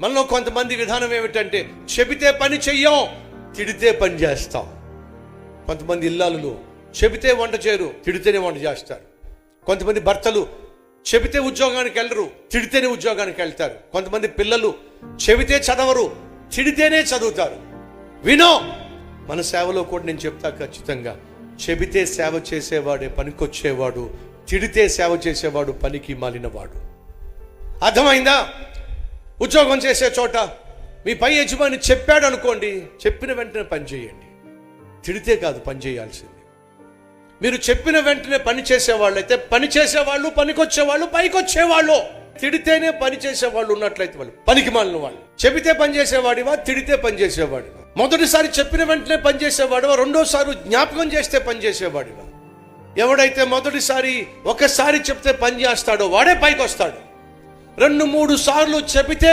మనలో కొంతమంది విధానం ఏమిటంటే చెబితే పని చెయ్యం, తిడితే పని చేస్తాం. కొంతమంది ఇల్లాలు చెబితే వంట చేయరు, తిడితేనే వంట చేస్తారు. కొంతమంది భర్తలు చెబితే ఉద్యోగానికి వెళ్ళరు, తిడితేనే ఉద్యోగానికి వెళ్తారు. కొంతమంది పిల్లలు చెబితే చదవరు, తిడితేనే చదువుతారు. వినో, మన సేవలో కూడా నేను చెప్తా ఖచ్చితంగా, చెబితే సేవ చేసేవాడే పనికొచ్చేవాడు, తిడితే సేవ చేసేవాడు పనికి మాలినవాడు. అర్థమైందా? ఉద్యోగం చేసే చోట మీ పై యజమాని చెప్పాడు అనుకోండి, చెప్పిన వెంటనే పని చేయండి. తిడితే కాదు పని చేయాల్సింది. మీరు చెప్పిన వెంటనే పని చేసేవాళ్ళు అయితే పని చేసేవాళ్ళు, పనికొచ్చేవాళ్ళు, పైకి వచ్చేవాళ్ళు. తిడితేనే పని చేసేవాళ్ళు ఉన్నట్లయితే వాళ్ళు పనికి మాలిన వాళ్ళు. చెబితే పని చేసేవాడివా, తిడితే పని చేసేవాడివా? మొదటిసారి చెప్పిన వెంటనే పని చేసేవాడివా, రెండోసారి జ్ఞాపకం చేస్తే పని చేసేవాడివా? ఎవడైతే మొదటిసారి ఒకసారి చెప్తే పని చేస్తాడో వాడే పైకి వస్తాడు. 2-3 సార్లు చెబితే